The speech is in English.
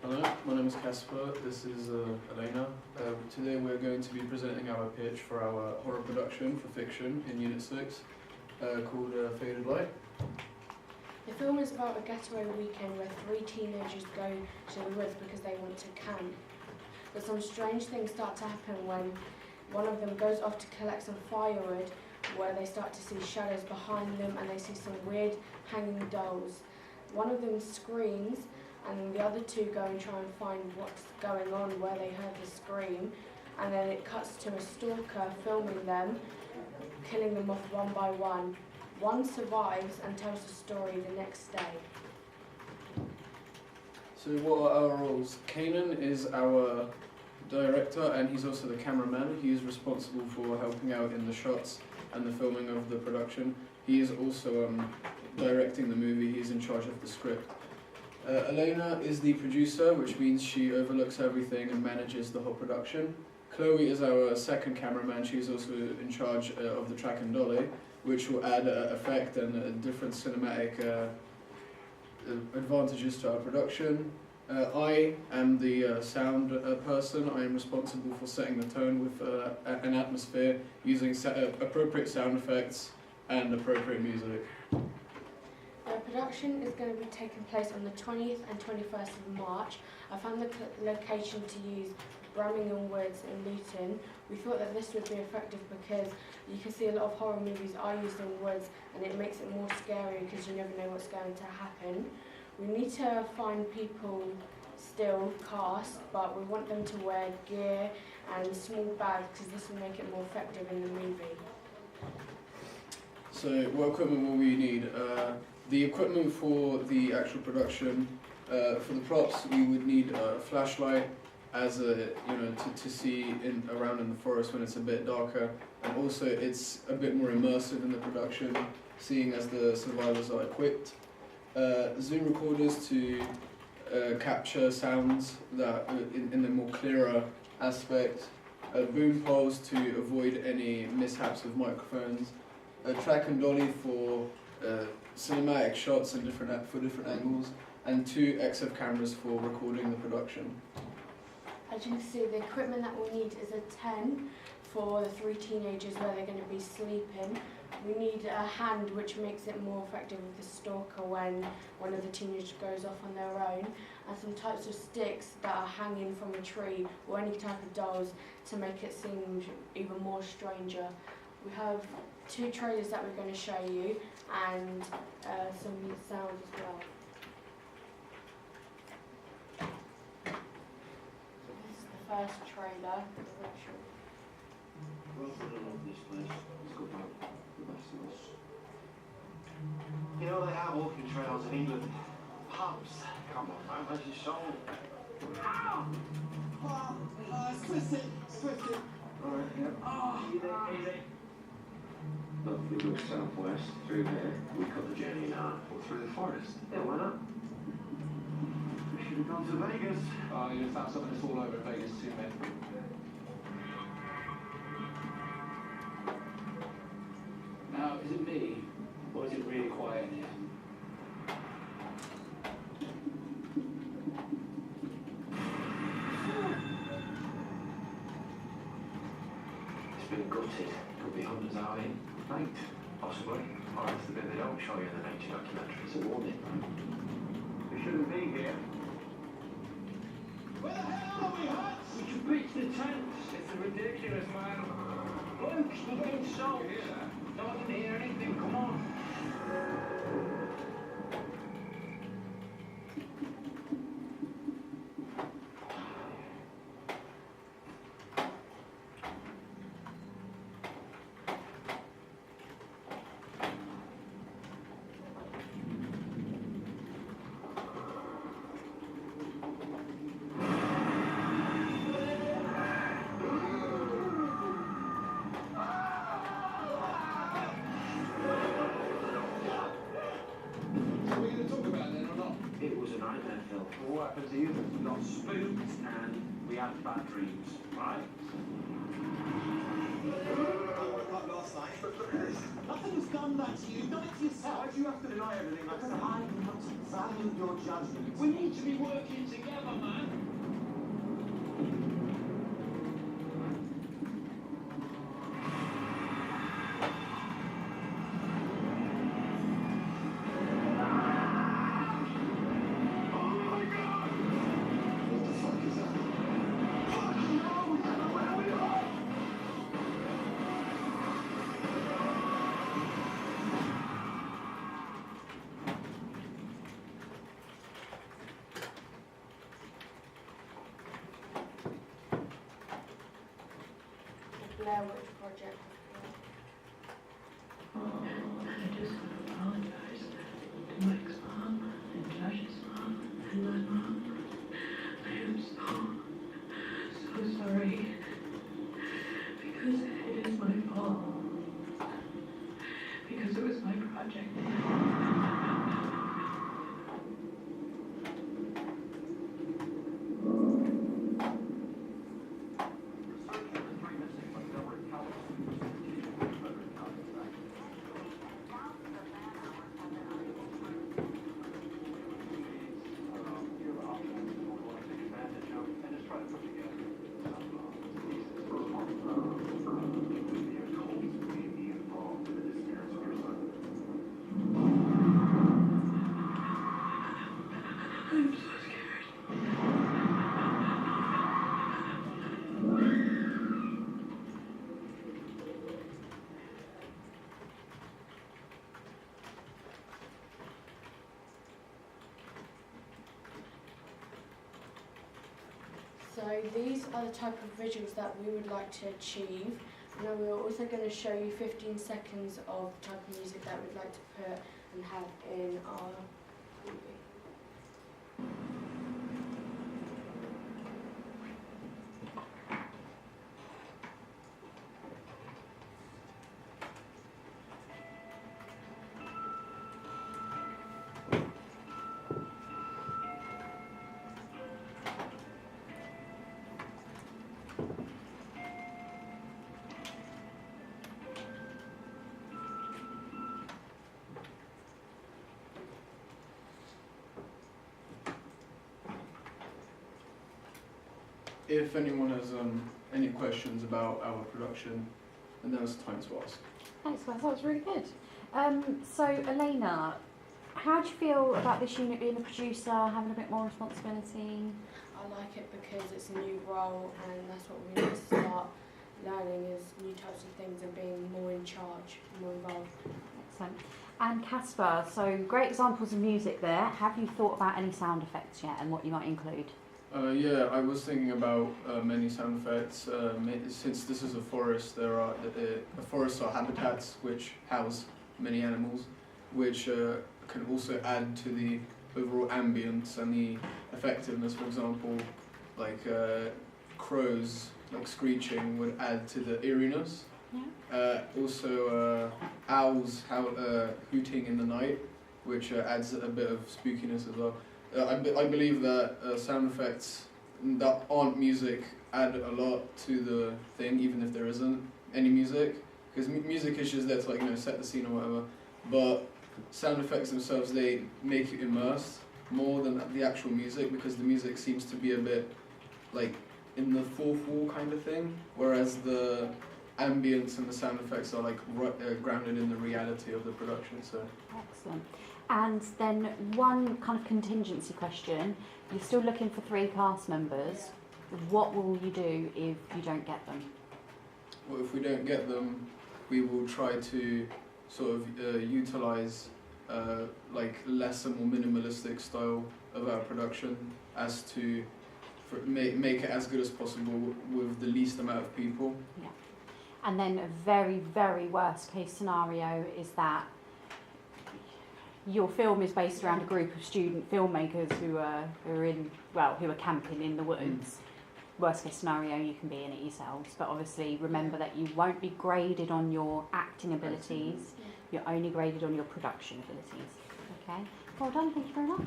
Hello, my name is Casper, this is Elena. Today we're going to be presenting our pitch for our horror production for fiction in Unit 6 called Faded Light. The film is about a getaway weekend where three teenagers go to the woods because they want to camp. But some strange things start to happen when one of them goes off to collect some firewood, where they start to see shadows behind them and they see some weird hanging dolls. One of them screams and the other two go and try and find what's going on where they heard the scream, and then it cuts to a stalker filming them, killing them off one by one. One survives and tells the story the next day. So what are our roles? Kanan is our director and he's also the cameraman. He is responsible for helping out in the shots and the filming of the production. He is also directing the movie, he's in charge of the script. Elena is the producer, which means she overlooks everything and manages the whole production. Chloe is our second cameraman, she's also in charge of the track and dolly, which will add effect and different cinematic advantages to our production. I am the sound person. I am responsible for setting the tone with an atmosphere, using appropriate sound effects and appropriate music. The production is going to be taking place on the 20th and 21st of March. I found the location to use Birmingham Woods in Luton. We thought that this would be effective because you can see a lot of horror movies are used in woods and it makes it more scary because you never know what's going to happen. We need to find people still cast, but we want them to wear gear and small bags because this will make it more effective in the movie. So what equipment will we need? The equipment for the actual production, for the props, we would need a flashlight as to see around in the forest when it's a bit darker, and also it's a bit more immersive in the production, seeing as the survivors are equipped. Zoom recorders to capture sounds that in the more clearer aspect. Boom poles to avoid any mishaps with microphones. A track and dolly for cinematic shots and different angles, and 2 XF cameras for recording the production. As you can see, the equipment that we need is a tent for the 3 teenagers where they're going to be sleeping. We need a hand, which makes it more effective with the stalker when one of the teenagers goes off on their own, and some types of sticks that are hanging from a tree or any type of dolls to make it seem even more stranger. We have 2 trailers that we're going to show you and some sound as well. So this is the first trailer. This place. It's good for the best of us. You know, they have walking trails in England. Pubs. Come on, man, where's your soul? Ow! It's twisted. It's twisted. Alright, yeah. Oh. Easy. Look, we go southwest, through here. We cut the journey now. Or through the forest. Yeah, why not? We should have gone to Vegas. Oh, you found something that's all over Vegas too, mate. Now, is it me, or is it really quiet in here? It's been gutted. Could be hunters out in night, possibly. Or it's the bit they don't show you in the nature documentary. It's a warning. We shouldn't be here. Where the hell are we, Hutch? We should pitch the tents. It's ridiculous, man. Luke, you're getting soaked. You hear that? No, I didn't hear anything. Come on. What happened to you? We got spooked and we had bad dreams, right? last night. But look at this. Nothing has done that to you. You've done it to yourself. Why do you have to deny everything like that? I cannot value your judgment. We need to be working together, man. Blair Witch Project. I just want to apologise to Mike's mom and Josh's mom and my mom. I am so sorry because it is my fault. Because it was my project. I'm so scared. So these are the type of visuals that we would like to achieve. Now we're also going to show you 15 seconds of the type of music that we'd like to put and have in our movie. If anyone has any questions about our production, then now's the time to ask. Thanks, Wes. That was really good. So, Elena, how do you feel about this unit being a producer, having a bit more responsibility? I like it because it's a new role and that's what we need to start learning is new types of things and being more in charge, more involved. Excellent. And Casper, so great examples of music there. Have you thought about any sound effects yet and what you might include? Yeah, I was thinking about many sound effects. Since this is a forest, there are forests are habitats which house many animals, which can also add to the overall ambience and the effectiveness. For example, like crows, like screeching, would add to the eeriness. Yeah. Also, owls hooting in the night, which adds a bit of spookiness as well. I believe that sound effects that aren't music add a lot to the thing, even if there isn't any music, because music is just there to, like, set the scene or whatever. But sound effects themselves, they make you immersed more than the actual music, because the music seems to be a bit like in the fourth wall kind of thing, whereas the ambience and the sound effects are like grounded in the reality of the production. So Excellent. And then one kind of contingency question. You're still looking for 3 cast members. What will you do if you don't get them? well, if we don't get them, we will try to sort of utilise like lesser, more minimalistic style of our production, as to make it as good as possible with the least amount of people. Yeah. And then a very, very worst case scenario is that your film is based around a group of student filmmakers who are camping in the woods. Worst case scenario, you can be in it yourselves, but obviously remember that you won't be graded on your acting abilities, you're only graded on your production abilities. Okay? Well done, thank you very much.